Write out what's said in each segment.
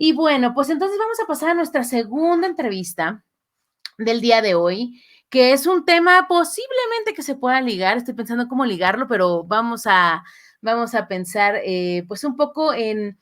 Y bueno, pues entonces vamos a pasar a nuestra segunda entrevista del día de hoy, que es un tema posiblemente que se pueda ligar. Estoy pensando cómo ligarlo, pero vamos a pensar pues un poco en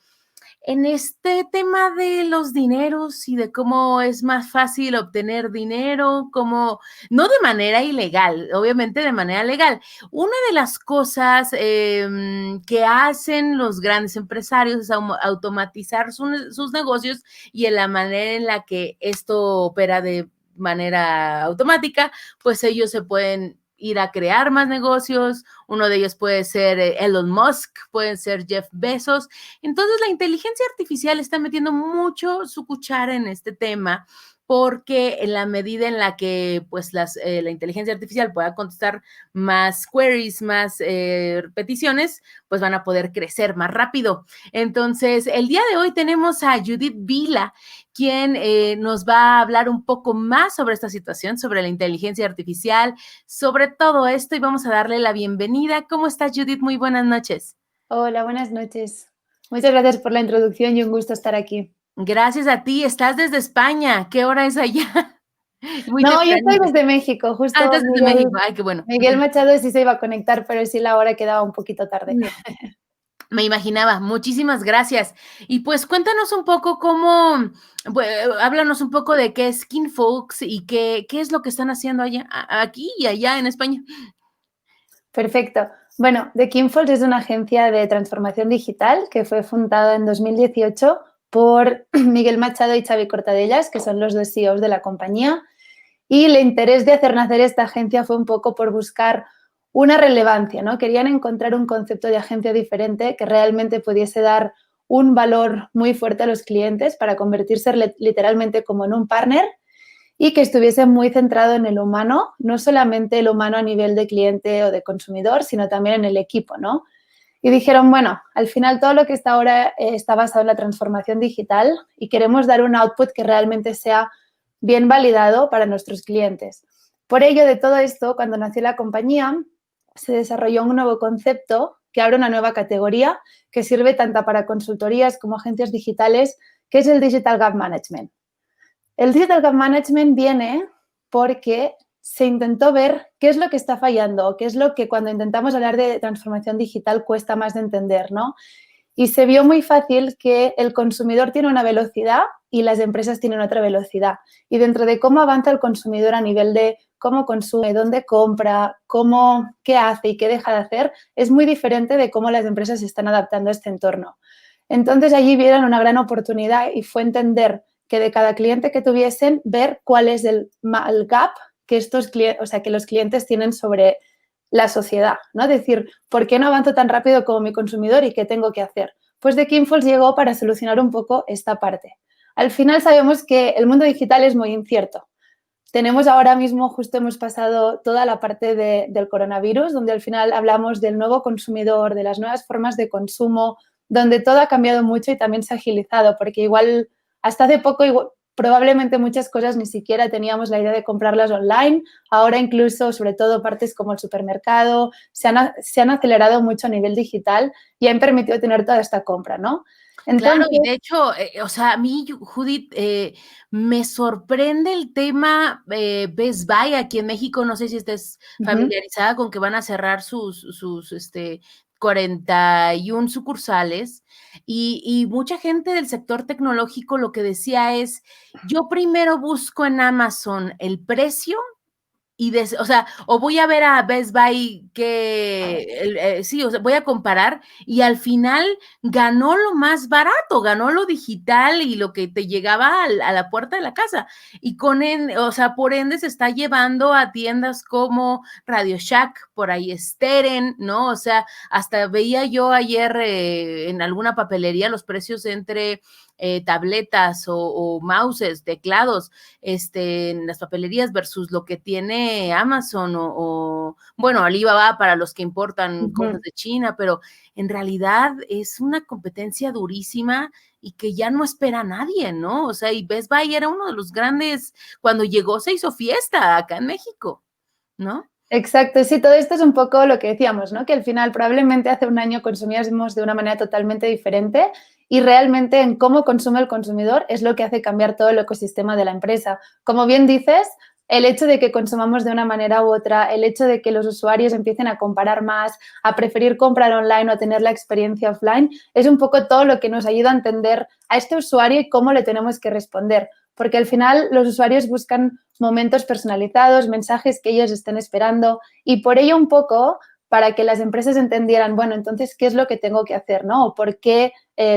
este tema de los dineros y de cómo es más fácil obtener dinero, como no de manera ilegal, obviamente de manera legal. Una de las cosas que hacen los grandes empresarios es automatizar sus negocios y en la manera en la que esto opera de manera automática, pues ellos se pueden ir a crear más negocios. Uno de ellos puede ser Elon Musk, puede ser Jeff Bezos. Entonces, la inteligencia artificial está metiendo mucho su cuchara en este tema, porque en la medida en la que pues la inteligencia artificial pueda contestar más queries, más peticiones, pues van a poder crecer más rápido. Entonces, el día de hoy tenemos a Judith Vila, quien nos va a hablar un poco más sobre esta situación, sobre la inteligencia artificial, sobre todo esto, y vamos a darle la bienvenida. ¿Cómo estás, Judith? Muy buenas noches. Hola, buenas noches. Muchas gracias por la introducción y un gusto estar aquí. Gracias a ti. Estás desde España. ¿Qué hora es allá? Muy No, yo estoy tempranito. desde México. Ah, Justo estás desde México. Ay, qué bueno. Miguel Machado sí se iba a conectar, pero sí la hora quedaba un poquito tarde. Me imaginaba. Muchísimas gracias. Y pues cuéntanos un poco cómo, háblanos un poco de qué es Kinfolks y qué es lo que están haciendo allá, aquí y allá en España. Perfecto. Bueno, The Kinfolds es una agencia de transformación digital que fue fundada en 2018 por Miguel Machado y Xavi Cortadellas, que son los dos CEOs de la compañía. Y el interés de hacer nacer esta agencia fue un poco por buscar una relevancia, ¿no? Querían encontrar un concepto de agencia diferente que realmente pudiese dar un valor muy fuerte a los clientes para convertirse literalmente como en un partner y que estuviese muy centrado en el humano, no solamente el humano a nivel de cliente o de consumidor, sino también en el equipo, ¿no? Y dijeron, bueno, al final todo lo que está ahora está basado en la transformación digital y queremos dar un output que realmente sea bien validado para nuestros clientes. Por ello, de todo esto, cuando nació la compañía, se desarrolló un nuevo concepto que abre una nueva categoría que sirve tanto para consultorías como agencias digitales, que es el Digital Gap Management. El Digital Gap Management viene porque se intentó ver qué es lo que está fallando, qué es lo que cuando intentamos hablar de transformación digital cuesta más de entender, ¿no? Y se vio muy fácil que el consumidor tiene una velocidad y las empresas tienen otra velocidad. Y dentro de cómo avanza el consumidor a nivel de cómo consume, dónde compra, qué hace y qué deja de hacer, es muy diferente de cómo las empresas se están adaptando a este entorno. Entonces allí vieron una gran oportunidad y fue entender que de cada cliente que tuviesen, ver cuál es el gap que que los clientes tienen sobre la sociedad, ¿no? Es decir, ¿por qué no avanzo tan rápido como mi consumidor y qué tengo que hacer? Pues The Kinfolds llegó para solucionar un poco esta parte. Al final sabemos que el mundo digital es muy incierto. Tenemos ahora mismo, justo hemos pasado toda la parte del coronavirus, donde al final hablamos del nuevo consumidor, de las nuevas formas de consumo, donde todo ha cambiado mucho y también se ha agilizado, porque igual hasta hace poco probablemente muchas cosas ni siquiera teníamos la idea de comprarlas online. Ahora incluso, sobre todo partes como el supermercado, se han acelerado mucho a nivel digital y han permitido tener toda esta compra, ¿no? Claro, Entonces, y de hecho, o sea, a mí, Judith, me sorprende el tema Best Buy aquí en México. No sé si estés familiarizada con que van a cerrar sus 41 sucursales y mucha gente del sector tecnológico lo que decía es, yo primero busco en Amazon el precio o sea, o voy a ver a Best Buy sí, o sea, voy a comparar y al final ganó lo más barato, ganó lo digital y lo que te llegaba a la puerta de la casa. Y o sea, por ende se está llevando a tiendas como Radio Shack, por ahí Steren, ¿no? O sea, hasta veía yo ayer en alguna papelería los precios entre tabletas o mouses, teclados, en las papelerías versus lo que tiene Amazon bueno, Alibaba para los que importan cosas de China, pero en realidad es una competencia durísima y que ya no espera a nadie, ¿no? O sea, y Best Buy era uno de los grandes, cuando llegó se hizo fiesta acá en México, ¿no? Exacto, sí, todo esto es un poco lo que decíamos, ¿no? Que al final probablemente hace un año consumíamos de una manera totalmente diferente y realmente en cómo consume el consumidor es lo que hace cambiar todo el ecosistema de la empresa. Como bien dices, el hecho de que consumamos de una manera u otra, el hecho de que los usuarios empiecen a comparar más, a preferir comprar online o a tener la experiencia offline, es un poco todo lo que nos ayuda a entender a este usuario y cómo le tenemos que responder. Porque al final los usuarios buscan momentos personalizados, mensajes que ellos estén esperando y por ello un poco para que las empresas entendieran, bueno, entonces, ¿qué es lo que tengo que hacer, no? ¿O por qué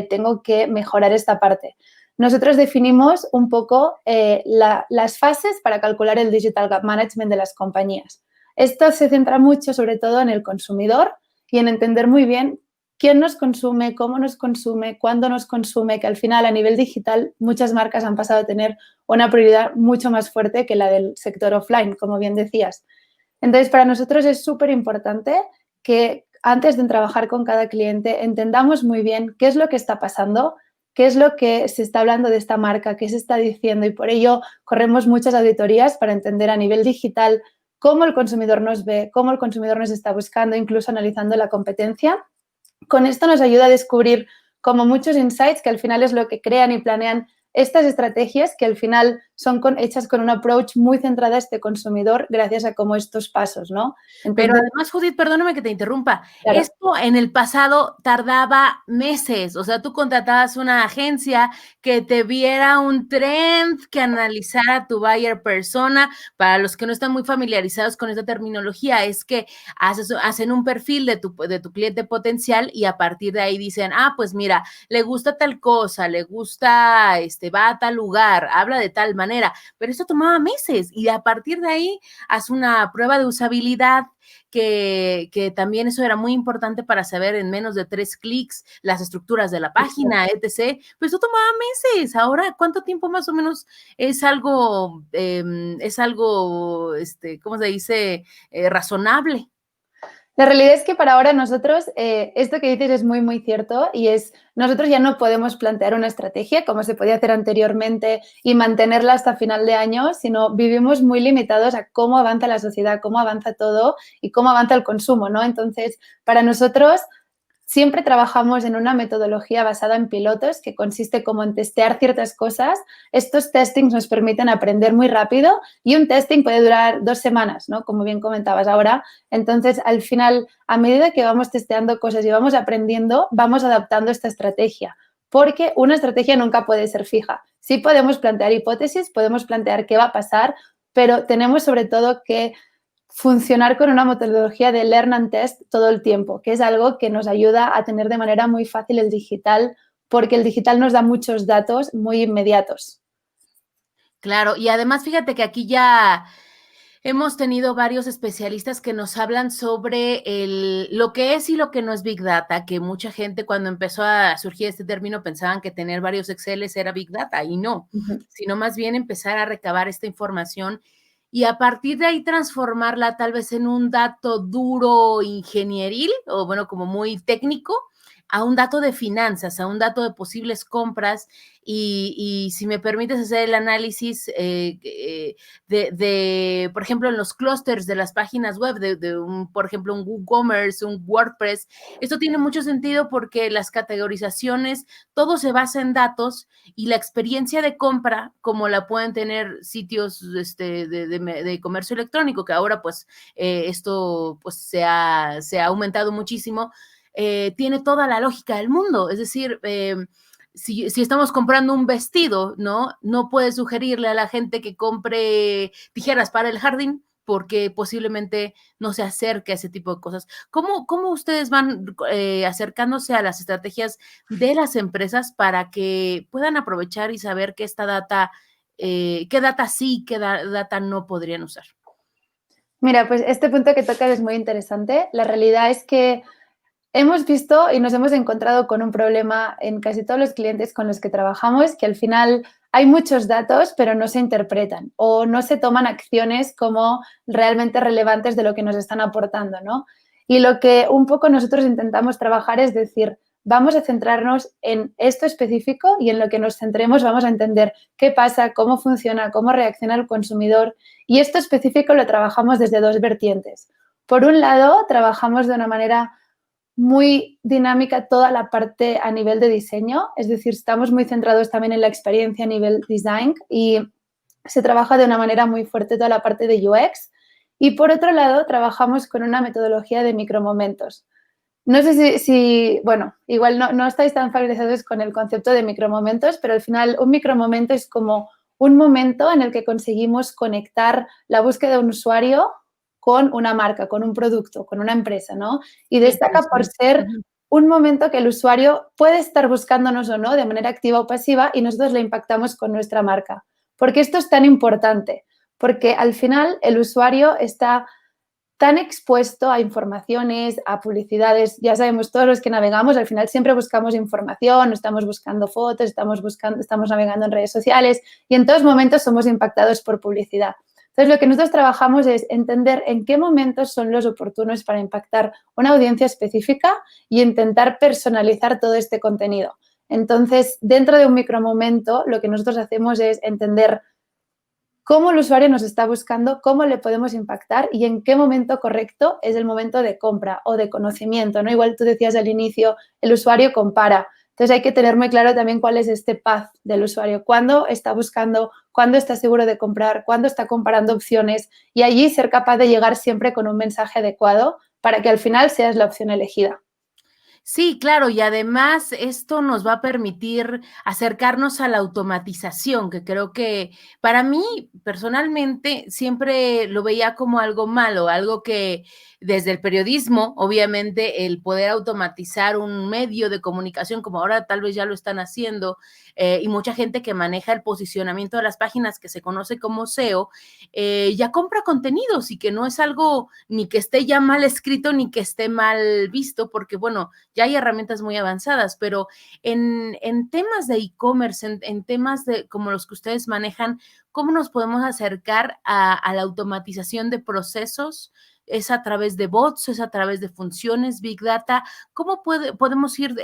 tengo que mejorar esta parte? Nosotros definimos un poco las fases para calcular el Digital Gap Management de las compañías. Esto se centra mucho sobre todo en el consumidor y en entender muy bien quién nos consume, cómo nos consume, cuándo nos consume, que al final a nivel digital muchas marcas han pasado a tener una prioridad mucho más fuerte que la del sector offline, como bien decías. Entonces, para nosotros es súper importante que antes de trabajar con cada cliente entendamos muy bien qué es lo que está pasando, qué es lo que se está hablando de esta marca, qué se está diciendo y por ello corremos muchas auditorías para entender a nivel digital cómo el consumidor nos ve, cómo el consumidor nos está buscando, incluso analizando la competencia. Con esto nos ayuda a descubrir como muchos insights que al final es lo que crean y planean estas estrategias que al final son hechas con un approach muy centrado a este consumidor gracias a como estos pasos, ¿no? Pero Entonces, además, Judith, perdóname que te interrumpa, claro, esto en el pasado tardaba meses, o sea, tú contratabas una agencia que te viera un trend, que analizara tu buyer persona. Para los que no están muy familiarizados con esta terminología, es que hacen un perfil de tu cliente potencial y a partir de ahí dicen, ah, pues mira, le gusta tal cosa, le gusta, va a tal lugar, habla de tal manera, pero esto tomaba meses y a partir de ahí haz una prueba de usabilidad que también eso era muy importante para saber en menos de 3 clics las estructuras de la página, etc. Pues eso tomaba meses. Ahora, ¿cuánto tiempo más o menos es algo, ¿cómo se dice? Razonable. la realidad es que para ahora nosotros, esto que dices es muy, muy cierto y es, nosotros ya no podemos plantear una estrategia como se podía hacer anteriormente y mantenerla hasta final de año, sino vivimos muy limitados a cómo avanza la sociedad, cómo avanza todo y cómo avanza el consumo, ¿no? Entonces, para nosotros, siempre trabajamos en una metodología basada en pilotos que consiste como en testear ciertas cosas. Estos testings nos permiten aprender muy rápido y un testing puede durar 2 semanas, ¿no? Como bien comentabas ahora. Entonces, al final, a medida que vamos testeando cosas y vamos aprendiendo, vamos adaptando esta estrategia. Porque una estrategia nunca puede ser fija. Sí podemos plantear hipótesis, podemos plantear qué va a pasar, pero tenemos sobre todo que funcionar con una metodología de learn and test todo el tiempo, que es algo que nos ayuda a tener de manera muy fácil el digital, porque el digital nos da muchos datos muy inmediatos. Claro, y además fíjate que aquí ya hemos tenido varios especialistas que nos hablan sobre lo que es y lo que no es Big Data, que mucha gente cuando empezó a surgir este término pensaban que tener varios Exceles era Big Data y no, sino más bien empezar a recabar esta información y a partir de ahí transformarla tal vez en un dato duro ingenieril o bueno, como muy técnico, a un dato de finanzas, a un dato de posibles compras y si me permites hacer el análisis por ejemplo, en los clústeres de las páginas web, por ejemplo, un WooCommerce, un WordPress, esto tiene mucho sentido porque las categorizaciones, todo se basa en datos y la experiencia de compra, como la pueden tener sitios de comercio electrónico, que ahora pues esto pues se ha aumentado muchísimo, tiene toda la lógica del mundo. Es decir, si estamos comprando un vestido, ¿no? No puedes sugerirle a la gente que compre tijeras para el jardín porque posiblemente no se acerque a ese tipo de cosas. ¿Cómo ustedes van acercándose a las estrategias de las empresas para que puedan aprovechar y saber que esta data, qué data sí, qué data no podrían usar? Mira, pues este punto que tocas es muy interesante. La realidad es que hemos visto y nos hemos encontrado con un problema en casi todos los clientes con los que trabajamos, que al final hay muchos datos, pero no se interpretan o no se toman acciones como realmente relevantes de lo que nos están aportando, ¿no? Y lo que un poco nosotros intentamos trabajar es decir, vamos a centrarnos en esto específico y en lo que nos centremos vamos a entender qué pasa, cómo funciona, cómo reacciona el consumidor. Y esto específico lo trabajamos desde dos vertientes. Por un lado, trabajamos de una manera muy dinámica toda la parte a nivel de diseño, es decir, estamos muy centrados también en la experiencia a nivel design y se trabaja de una manera muy fuerte toda la parte de UX. Y por otro lado, trabajamos con una metodología de micromomentos. No sé bueno, igual no estáis tan familiarizados con el concepto de micromomentos, pero al final un micromomento es como un momento en el que conseguimos conectar la búsqueda de un usuario con una marca, con un producto, con una empresa, ¿no? Y destaca por Interesante. ser un momento que el usuario puede estar buscándonos o no de manera activa o pasiva y nosotros le impactamos con nuestra marca. ¿Por qué esto es tan importante? Porque al final el usuario está tan expuesto a informaciones, a publicidades. Ya sabemos, todos los que navegamos, al final siempre buscamos información, estamos buscando fotos, estamos navegando en redes sociales y en todos momentos somos impactados por publicidad. Entonces, lo que nosotros trabajamos es entender en qué momentos son los oportunos para impactar una audiencia específica y intentar personalizar todo este contenido. Entonces, dentro de un micromomento, lo que nosotros hacemos es entender cómo el usuario nos está buscando, cómo le podemos impactar y en qué momento correcto es el momento de compra o de conocimiento, ¿no? Igual tú decías al inicio, el usuario compara. Entonces hay que tener muy claro también cuál es este path del usuario, cuándo está buscando, cuándo está seguro de comprar, cuándo está comparando opciones y allí ser capaz de llegar siempre con un mensaje adecuado para que al final seas la opción elegida. Sí, claro, y además esto nos va a permitir acercarnos a la automatización, que creo que para mí personalmente siempre lo veía como algo malo, algo que desde el periodismo, obviamente, el poder automatizar un medio de comunicación, como ahora tal vez ya lo están haciendo, y mucha gente que maneja el posicionamiento de las páginas que se conoce como SEO, ya compra contenidos y que no es algo ni que esté ya mal escrito ni que esté mal visto, porque bueno, ya hay herramientas muy avanzadas, pero en temas de e-commerce, en temas de como los que ustedes manejan, ¿cómo nos podemos acercar a la automatización de procesos? ¿Es a través de bots? ¿Es a través de funciones, Big Data? ¿Cómo podemos ir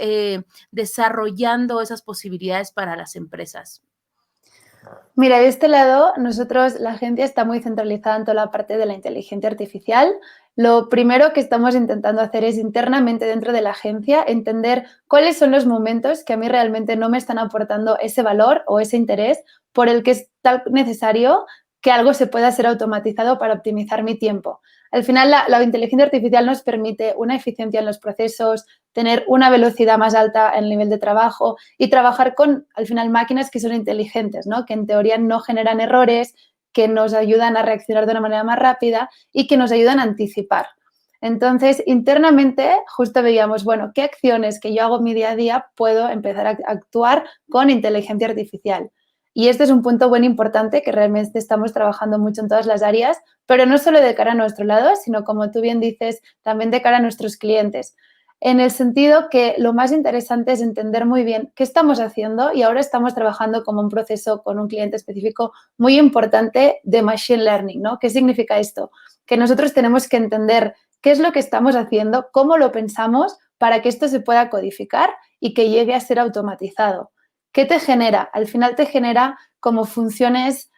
desarrollando esas posibilidades para las empresas? Mira, de este lado, nosotros, la agencia está muy centralizada en toda la parte de la inteligencia artificial. Lo primero que estamos intentando hacer es internamente dentro de la agencia entender cuáles son los momentos que a mí realmente no me están aportando ese valor o ese interés por el que es tan necesario que algo se pueda ser automatizado para optimizar mi tiempo. Al final, la inteligencia artificial nos permite una eficiencia en los procesos, tener una velocidad más alta en el nivel de trabajo y trabajar con, al final, máquinas que son inteligentes, ¿no? Que en teoría no generan errores, que nos ayudan a reaccionar de una manera más rápida y que nos ayudan a anticipar. Entonces, internamente, justo veíamos, bueno, ¿qué acciones que yo hago en mi día a día puedo empezar a actuar con inteligencia artificial? Y este es un punto muy importante que realmente estamos trabajando mucho en todas las áreas, pero no solo de cara a nuestro lado, sino, como tú bien dices, también de cara a nuestros clientes. En el sentido que lo más interesante es entender muy bien qué estamos haciendo y ahora estamos trabajando como un proceso con un cliente específico muy importante de Machine Learning, ¿no? ¿Qué significa esto? Que nosotros tenemos que entender qué es lo que estamos haciendo, cómo lo pensamos para que esto se pueda codificar y que llegue a ser automatizado. ¿Qué te genera? Al final te genera como funciones,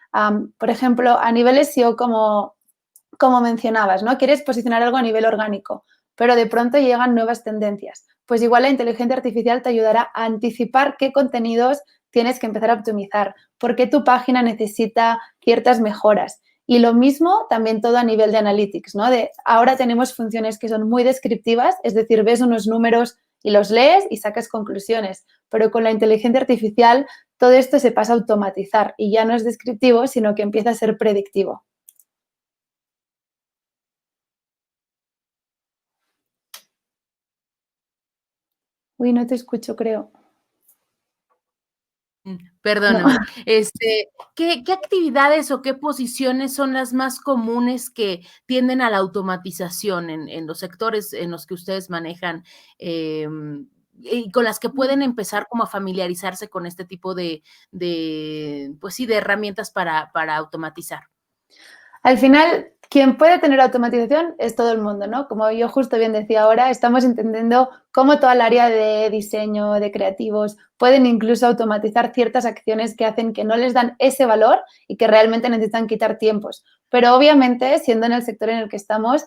por ejemplo, a nivel SEO como mencionabas, ¿no? Quieres posicionar algo a nivel orgánico, pero de pronto llegan nuevas tendencias. Pues igual la inteligencia artificial te ayudará a anticipar qué contenidos tienes que empezar a optimizar, por qué tu página necesita ciertas mejoras. Y lo mismo también todo a nivel de analytics, ¿no? Ahora tenemos funciones que son muy descriptivas, es decir, ves unos números y los lees y sacas conclusiones, pero con la inteligencia artificial todo esto se pasa a automatizar y ya no es descriptivo, sino que empieza a ser predictivo. Uy, no te escucho, creo. No. Perdóname. ¿Qué actividades o qué posiciones son las más comunes que tienden a la automatización en los sectores en los que ustedes manejan, y con las que pueden empezar como a familiarizarse con este tipo pues sí, de herramientas para automatizar? Al final, Quien puede tener automatización es todo el mundo, ¿no? Como yo justo bien decía ahora, estamos entendiendo cómo toda el área de diseño, de creativos, pueden incluso automatizar ciertas acciones que hacen que no les dan ese valor y que realmente necesitan quitar tiempos. Pero obviamente, siendo en el sector en el que estamos,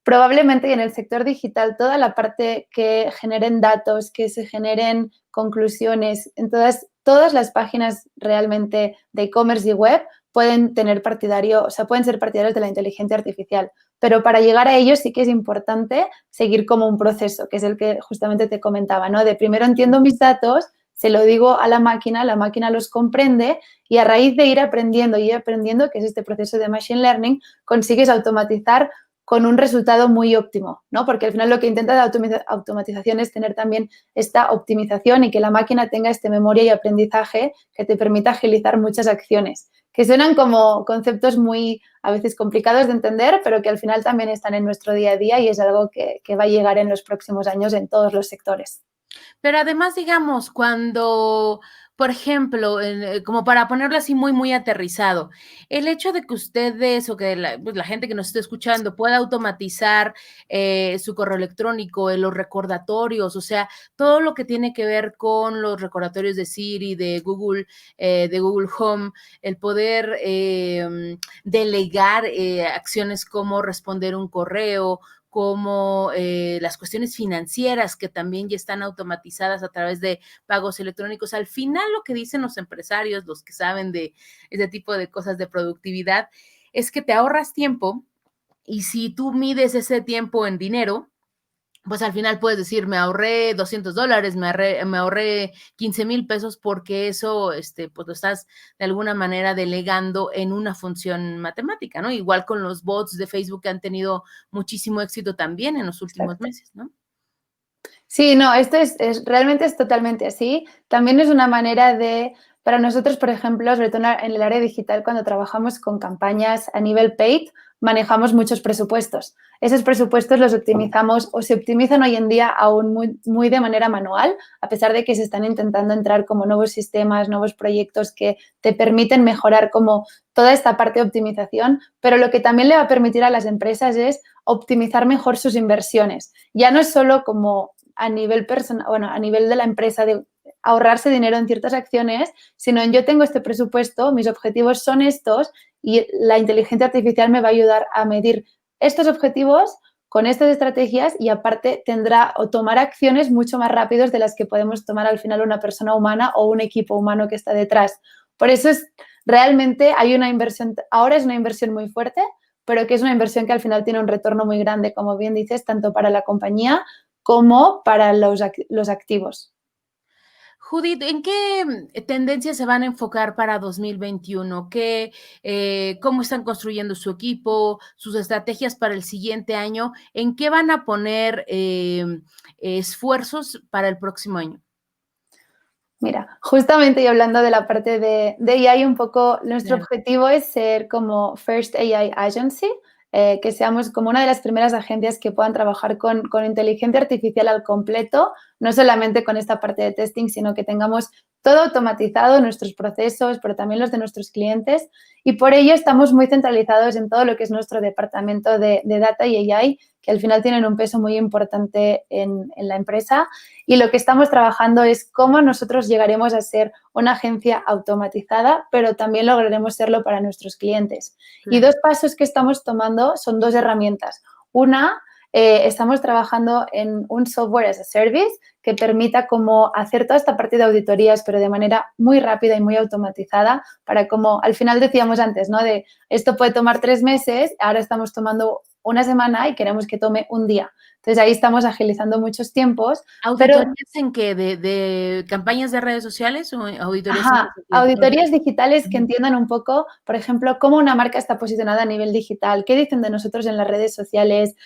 probablemente en el sector digital toda la parte que generen datos, que se generen conclusiones, en todas las páginas realmente de e-commerce y web pueden tener pueden ser partidarios de la inteligencia artificial. Pero para llegar a ello sí que es importante seguir como un proceso, que es el que justamente te comentaba, ¿no? De primero entiendo mis datos, se lo digo a la máquina los comprende y a raíz de ir aprendiendo, que es este proceso de machine learning, consigues automatizar con un resultado muy óptimo, ¿no? Porque al final lo que intenta la automatización es tener también esta optimización y que la máquina tenga este memoria y aprendizaje que te permita agilizar muchas acciones, que suenan como conceptos muy a veces complicados de entender, pero que al final también están en nuestro día a día y es algo que va a llegar en los próximos años en todos los sectores. Pero además, digamos, cuando, por ejemplo, como para ponerlo así muy, muy aterrizado, el hecho de que ustedes o que pues, la gente que nos esté escuchando pueda automatizar su correo electrónico, los recordatorios, o sea, todo lo que tiene que ver con los recordatorios de Siri, de Google Home, el poder delegar acciones como responder un correo, como las cuestiones financieras que también ya están automatizadas a través de pagos electrónicos. Al final, lo que dicen los empresarios, los que saben de ese tipo de cosas de productividad, es que te ahorras tiempo y si tú mides ese tiempo en dinero, pues al final puedes decir, me ahorré $200, me ahorré 15,000 pesos porque eso, pues lo estás de alguna manera delegando en una función matemática, ¿no? Igual con los bots de Facebook que han tenido muchísimo éxito también en los últimos meses, ¿no? Sí, no, esto realmente es totalmente así. También es una manera para nosotros, por ejemplo, sobre todo en el área digital, cuando trabajamos con campañas a nivel paid, manejamos muchos presupuestos. Esos presupuestos los optimizamos o se optimizan hoy en día aún muy, muy de manera manual, a pesar de que se están intentando entrar como nuevos sistemas, nuevos proyectos que te permiten mejorar como toda esta parte de optimización, pero lo que también le va a permitir a las empresas es optimizar mejor sus inversiones. Ya no es solo como a nivel personal, bueno, a nivel de la empresa, de ahorrarse dinero en ciertas acciones, sino en yo tengo este presupuesto, mis objetivos son estos y la inteligencia artificial me va a ayudar a medir estos objetivos con estas estrategias y aparte tendrá o tomar acciones mucho más rápidos de las que podemos tomar al final una persona humana o un equipo humano que está detrás. Por eso realmente hay una inversión, ahora es una inversión muy fuerte, pero que es una inversión que al final tiene un retorno muy grande, como bien dices, tanto para la compañía como para los activos. Judith, ¿en qué tendencias se van a enfocar para 2021? ¿Cómo están construyendo su equipo, sus estrategias para el siguiente año? ¿En qué van a poner esfuerzos para el próximo año? Mira, justamente y hablando de la parte de AI un poco, nuestro Claro. objetivo es ser como First AI Agency, que seamos como una de las primeras agencias que puedan trabajar con inteligencia artificial al completo, no solamente con esta parte de testing, sino que tengamos todo automatizado, nuestros procesos, pero también los de nuestros clientes. Y por ello estamos muy centralizados en todo lo que es nuestro departamento de Data y AI, que al final tienen un peso muy importante en la empresa. Y lo que estamos trabajando es cómo nosotros llegaremos a ser una agencia automatizada, pero también lograremos serlo para nuestros clientes. Y Claro. dos pasos que estamos tomando son dos herramientas. Una, estamos trabajando en un software as a service que permita como hacer toda esta parte de auditorías, pero de manera muy rápida y muy automatizada, para como al final decíamos antes, ¿no? De esto puede tomar 3 meses, ahora estamos tomando una semana y queremos que tome un día. Entonces ahí estamos agilizando muchos tiempos, pero ¿Auditorías en qué? ¿De campañas de redes sociales o auditorías en qué ajá, sentido? auditorías digitales que Ujú. entiendan un poco, por ejemplo, cómo una marca está posicionada a nivel digital, qué dicen de nosotros en las redes sociales,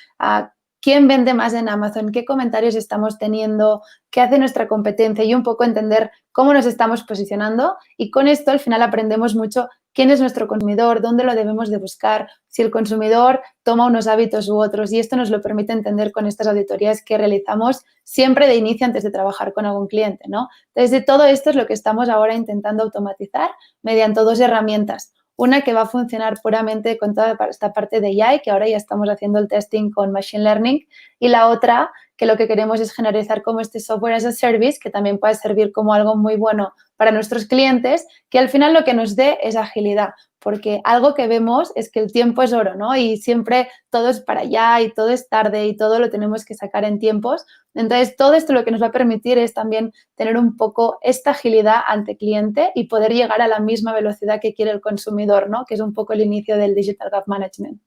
quién vende más en Amazon, qué comentarios estamos teniendo, qué hace nuestra competencia y un poco entender cómo nos estamos posicionando. Y con esto al final aprendemos mucho quién es nuestro consumidor, dónde lo debemos de buscar, si el consumidor toma unos hábitos u otros. Y esto nos lo permite entender con estas auditorías que realizamos siempre de inicio antes de trabajar con algún cliente, ¿no? Entonces, de todo esto es lo que estamos ahora intentando automatizar mediante dos herramientas. Una que va a funcionar puramente con toda esta parte de AI, que ahora ya estamos haciendo el testing con Machine Learning, y la otra que lo que queremos es generalizar como este software as a service, que también puede servir como algo muy bueno para nuestros clientes, que al final lo que nos dé es agilidad, porque algo que vemos es que el tiempo es oro, ¿no? Y siempre todo es para allá y todo es tarde y todo lo tenemos que sacar en tiempos. Entonces, todo esto lo que nos va a permitir es también tener un poco esta agilidad ante cliente y poder llegar a la misma velocidad que quiere el consumidor, ¿no? Que es un poco el inicio del Digital Gap Management.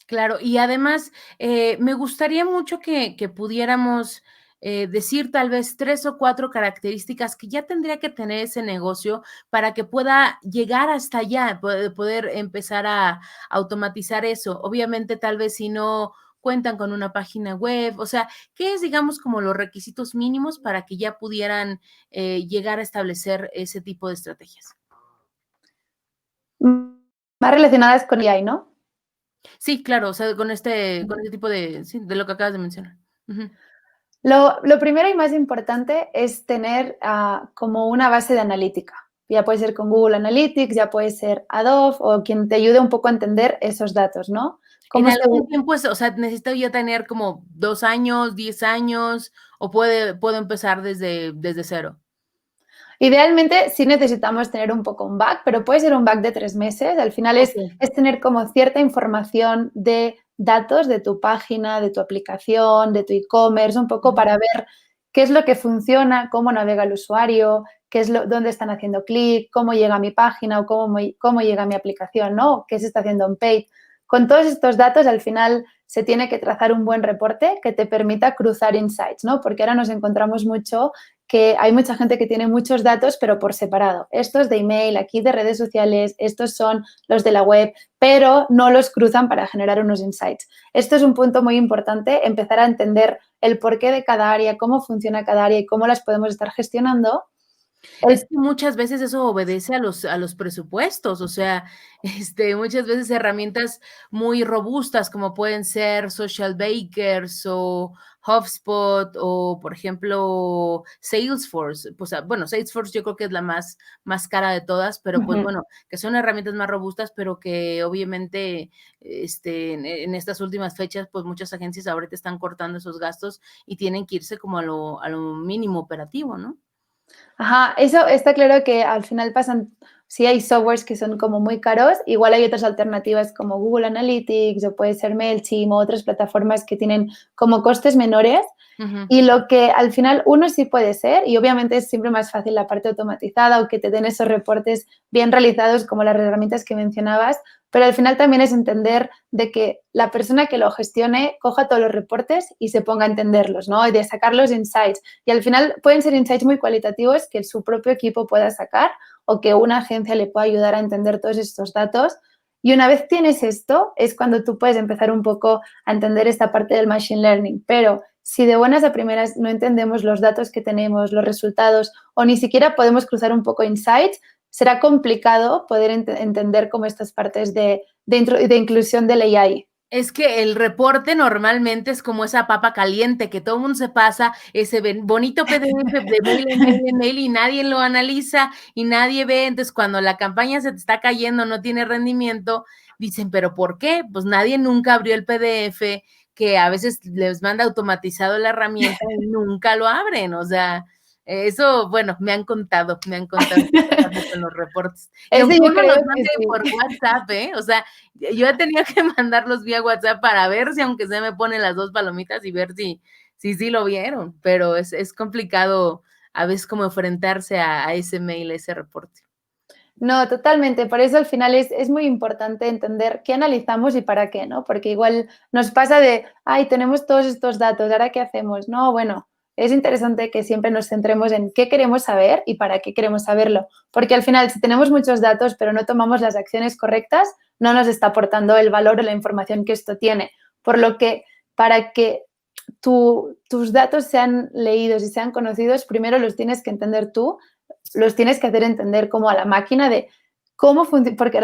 Claro, y además me gustaría mucho que pudiéramos decir tal vez 3 o 4 características que ya tendría que tener ese negocio para que pueda llegar hasta allá, poder empezar a automatizar eso. Obviamente, tal vez si no cuentan con una página web, o sea, ¿qué es, digamos, como los requisitos mínimos para que ya pudieran llegar a establecer ese tipo de estrategias? Más relacionadas con AI, ¿no? Sí, claro, o sea, con este tipo de sí, de lo que acabas de mencionar. Ujú. Lo primero y más importante es tener como una base de analítica. Ya puede ser con Google Analytics, ya puede ser Adobe o quien te ayude un poco a entender esos datos, ¿no? En ¿Cómo se algún tiempo, o sea, ¿necesito ya tener como 2 años, 10 años, o puedo empezar desde cero? Idealmente sí necesitamos tener un poco un back, pero puede ser un back de 3 meses. Al final Okey. es tener como cierta información de datos de tu página, de tu aplicación, de tu e-commerce, un poco Ujú. para ver qué es lo que funciona, cómo navega el usuario, dónde están haciendo clic, cómo llega a mi página o cómo llega a mi aplicación, ¿no? ¿Qué se está haciendo en paid? Con todos estos datos, al final se tiene que trazar un buen reporte que te permita cruzar insights, ¿no? Porque ahora nos encontramos mucho que hay mucha gente que tiene muchos datos, pero por separado. Estos de email, aquí de redes sociales, estos son los de la web, pero no los cruzan para generar unos insights. Esto es un punto muy importante, empezar a entender el porqué de cada área, cómo funciona cada área y cómo las podemos estar gestionando. Es que muchas veces eso obedece a los presupuestos, o sea, muchas veces herramientas muy robustas, como pueden ser Social Bakers o HubSpot o, por ejemplo, Salesforce. Pues, bueno, Salesforce yo creo que es la más cara de todas, pero, pues, Ujú. bueno, que son herramientas más robustas, pero que obviamente, en estas últimas fechas, pues, muchas agencias ahorita están cortando esos gastos y tienen que irse como a lo mínimo operativo, ¿no? Ajá, eso está claro que al final pasan, sí hay softwares que son como muy caros, igual hay otras alternativas como Google Analytics o puede ser MailChimp o otras plataformas que tienen como costes menores. Ujú. Y lo que al final uno sí puede ser, y obviamente es siempre más fácil la parte automatizada o que te den esos reportes bien realizados como las herramientas que mencionabas, pero al final también es entender de que la persona que lo gestione coja todos los reportes y se ponga a entenderlos, ¿no? Y de sacar los insights. Y al final pueden ser insights muy cualitativos que su propio equipo pueda sacar o que una agencia le pueda ayudar a entender todos estos datos. Y una vez tienes esto, es cuando tú puedes empezar un poco a entender esta parte del machine learning. Pero si de buenas a primeras no entendemos los datos que tenemos, los resultados, o ni siquiera podemos cruzar un poco insights, será complicado poder entender cómo estas partes de inclusión del AI. Es que el reporte normalmente es como esa papa caliente que todo el mundo se pasa ese bonito PDF de mail en mail en mail y nadie lo analiza y nadie ve. Entonces, cuando la campaña se te está cayendo, no tiene rendimiento, dicen, ¿pero por qué? Pues nadie nunca abrió el PDF que a veces les manda automatizado la herramienta y nunca lo abren. O sea, eso, bueno, me han contado que pasa con los reportes. Y Ese aunque yo uno los creo que mande sí. por WhatsApp, o sea, yo he tenido que mandarlos vía WhatsApp para ver si aunque sea me ponen las 2 palomitas y ver si sí lo vieron, pero es complicado a veces como enfrentarse a ese mail, a ese reporte. No, totalmente. Por eso al final es muy importante entender qué analizamos y para qué, ¿no? Porque igual nos pasa de, ay, tenemos todos estos datos, ¿ahora qué hacemos? No, bueno, es interesante que siempre nos centremos en qué queremos saber y para qué queremos saberlo. Porque al final, si tenemos muchos datos pero no tomamos las acciones correctas, no nos está aportando el valor o la información que esto tiene. Por lo que, para que tus datos sean leídos y sean conocidos, primero los tienes que entender tú, los tienes que hacer entender como a la máquina de cómo funciona, porque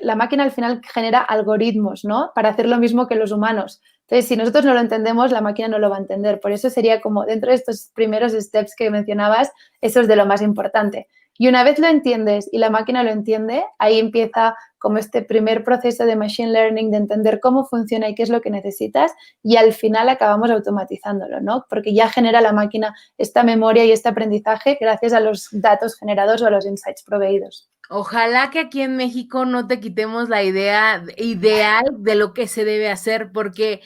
la máquina al final genera algoritmos, ¿no? Para hacer lo mismo que los humanos. Entonces, si nosotros no lo entendemos, la máquina no lo va a entender. Por eso sería como dentro de estos primeros steps que mencionabas, eso es de lo más importante. Y una vez lo entiendes y la máquina lo entiende, ahí empieza como este primer proceso de machine learning, de entender cómo funciona y qué es lo que necesitas, y al final acabamos automatizándolo, ¿no? Porque ya genera la máquina esta memoria y este aprendizaje gracias a los datos generados o a los insights proveídos. Ojalá que aquí en México no te quitemos la idea ideal de lo que se debe hacer, porque,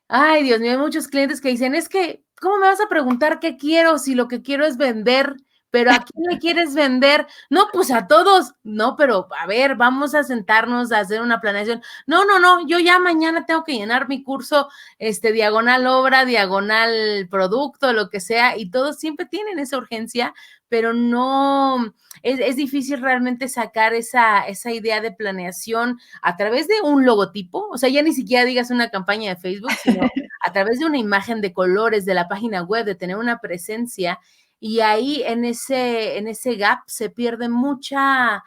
ay, Dios mío, hay muchos clientes que dicen, es que, ¿cómo me vas a preguntar qué quiero si lo que quiero es vender? Pero ¿a quién le quieres vender? No, pues a todos. No, pero a ver, vamos a sentarnos a hacer una planeación. No, no, no, yo ya mañana tengo que llenar mi curso, diagonal obra, diagonal producto, lo que sea, y todos siempre tienen esa urgencia, pero no, es difícil realmente sacar esa idea de planeación a través de un logotipo, o sea, ya ni siquiera digas una campaña de Facebook, sino a través de una imagen de colores de la página web, de tener una presencia, y ahí en ese gap se pierde mucha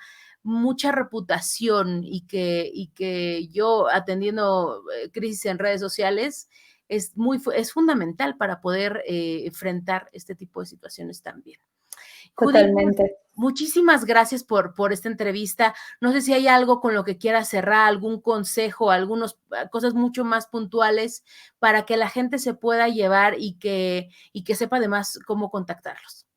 reputación, y que yo atendiendo crisis en redes sociales es fundamental para poder enfrentar este tipo de situaciones también. Judith, Totalmente. muchísimas gracias por esta entrevista. No sé si hay algo con lo que quieras cerrar, algún consejo, algunas cosas mucho más puntuales para que la gente se pueda llevar y que sepa además cómo contactarlos.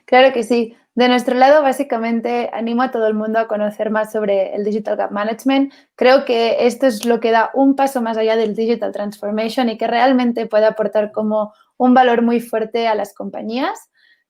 Claro que sí. De nuestro lado, básicamente, animo a todo el mundo a conocer más sobre el Digital Gap Management. Creo que esto es lo que da un paso más allá del Digital Transformation y que realmente puede aportar como un valor muy fuerte a las compañías.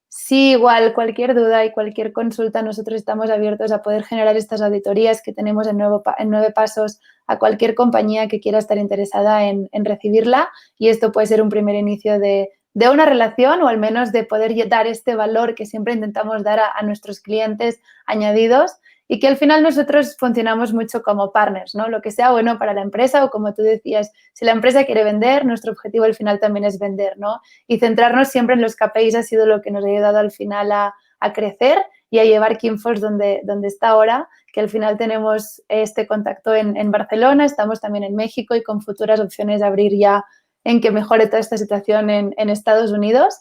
Sí, igual, cualquier duda y cualquier consulta, nosotros estamos abiertos a poder generar estas auditorías que tenemos en 9 pasos a cualquier compañía que quiera estar interesada en recibirla, y esto puede ser un primer inicio de una relación, o al menos de poder dar este valor que siempre intentamos dar a nuestros clientes añadidos, y que al final nosotros funcionamos mucho como partners, ¿no? Lo que sea bueno para la empresa, o como tú decías, si la empresa quiere vender, nuestro objetivo al final también es vender, ¿no? Y centrarnos siempre en los KPIs ha sido lo que nos ha ayudado al final a crecer y a llevar Kingfox donde está ahora, que al final tenemos este contacto en Barcelona, estamos también en México y con futuras opciones de abrir ya en que mejore toda esta situación en Estados Unidos,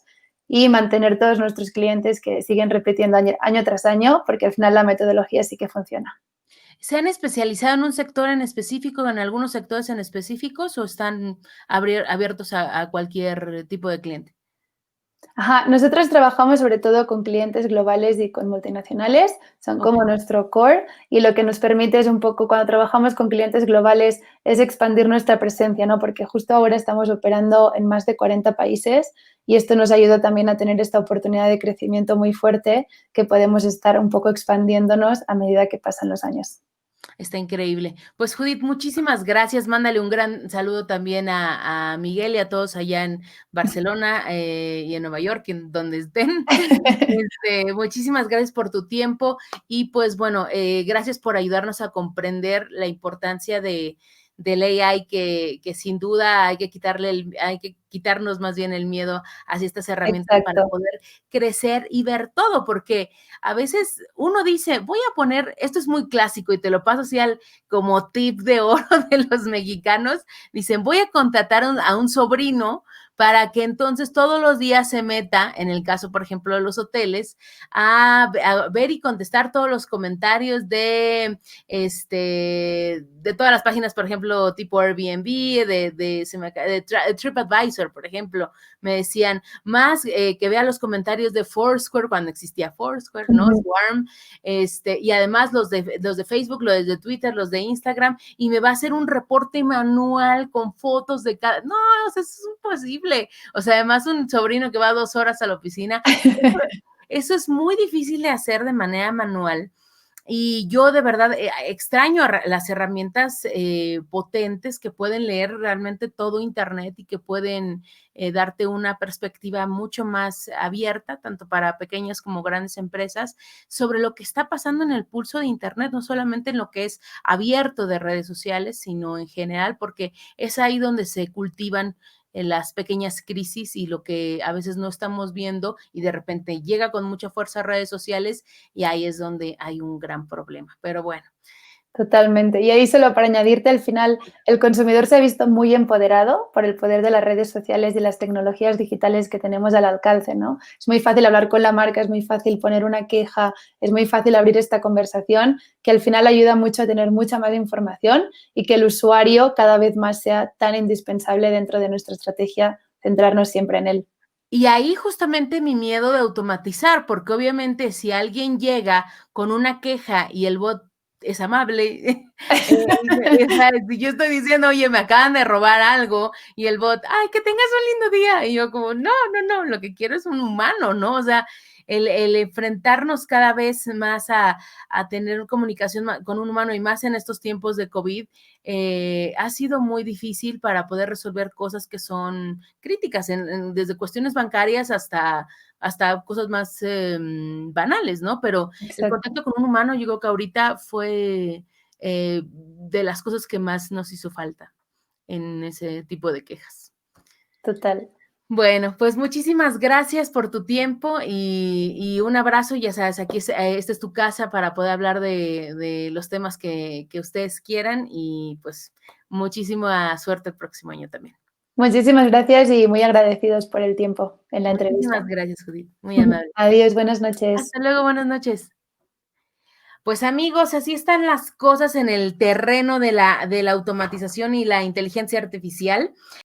y mantener todos nuestros clientes que siguen repitiendo año tras año, porque al final la metodología sí que funciona. ¿Se han especializado en un sector en específico, en algunos sectores en específicos, o están abiertos a cualquier tipo de cliente? Ajá, nosotros trabajamos sobre todo con clientes globales y con multinacionales, son como nuestro core, y lo que nos permite es un poco, cuando trabajamos con clientes globales, es expandir nuestra presencia, ¿no? Porque justo ahora estamos operando en más de 40 países, y esto nos ayuda también a tener esta oportunidad de crecimiento muy fuerte, que podemos estar un poco expandiéndonos a medida que pasan los años. Está increíble. Pues Judith, muchísimas gracias. Mándale un gran saludo también a Miguel y a todos allá en Barcelona y en Nueva York, donde estén. Muchísimas gracias por tu tiempo, y pues bueno, gracias por ayudarnos a comprender la importancia del AI, que sin duda hay que quitarnos más bien el miedo hacia estas herramientas para Exacto. poder crecer y ver todo, porque a veces uno dice, voy a poner, esto es muy clásico y te lo paso así como tip de oro de los mexicanos, dicen, voy a contratar a un sobrino para que entonces todos los días se meta, en el caso, por ejemplo, de los hoteles, a ver y contestar todos los comentarios de todas las páginas, por ejemplo, tipo Airbnb, de TripAdvisor, por ejemplo, me decían, más que vea los comentarios de Foursquare, cuando existía Foursquare, ¿no? Swarm, y además los de Facebook, los de Twitter, los de Instagram, y me va a hacer un reporte manual con fotos de cada, no, o sea, eso es imposible, o sea, además un sobrino que va 2 horas a la oficina, eso es muy difícil de hacer de manera manual. Y yo de verdad extraño las herramientas potentes que pueden leer realmente todo Internet y que pueden darte una perspectiva mucho más abierta, tanto para pequeñas como grandes empresas, sobre lo que está pasando en el pulso de Internet, no solamente en lo que es abierto de redes sociales, sino en general, porque es ahí donde se cultivan en las pequeñas crisis y lo que a veces no estamos viendo, y de repente llega con mucha fuerza a redes sociales, y ahí es donde hay un gran problema. Pero bueno, Totalmente. Y ahí solo para añadirte, al final el consumidor se ha visto muy empoderado por el poder de las redes sociales y las tecnologías digitales que tenemos al alcance, ¿no? Es muy fácil hablar con la marca, es muy fácil poner una queja, es muy fácil abrir esta conversación, que al final ayuda mucho a tener mucha más información y que el usuario cada vez más sea tan indispensable dentro de nuestra estrategia, centrarnos siempre en él. Y ahí justamente mi miedo de automatizar, porque obviamente si alguien llega con una queja y el bot es amable, si yo estoy diciendo, oye, me acaban de robar algo, y el bot, ay, que tengas un lindo día, y yo como, no, no, no, lo que quiero es un humano, ¿no? O sea, el enfrentarnos cada vez más a tener comunicación con un humano y más en estos tiempos de COVID, ha sido muy difícil para poder resolver cosas que son críticas, desde cuestiones bancarias hasta cosas más banales, ¿no? Pero el Exacto, contacto con un humano, yo creo que ahorita fue de las cosas que más nos hizo falta en ese tipo de quejas. total. Bueno, pues muchísimas gracias por tu tiempo y un abrazo. Ya sabes, aquí esta es tu casa para poder hablar de los temas que ustedes quieran y pues muchísima suerte el próximo año también. Muchísimas gracias y muy agradecidos por el tiempo en la Muchísimas entrevista. gracias, Judith. Muy amable. Adiós, buenas noches. Hasta luego, buenas noches. Pues amigos, así están las cosas en el terreno de la automatización y la inteligencia artificial.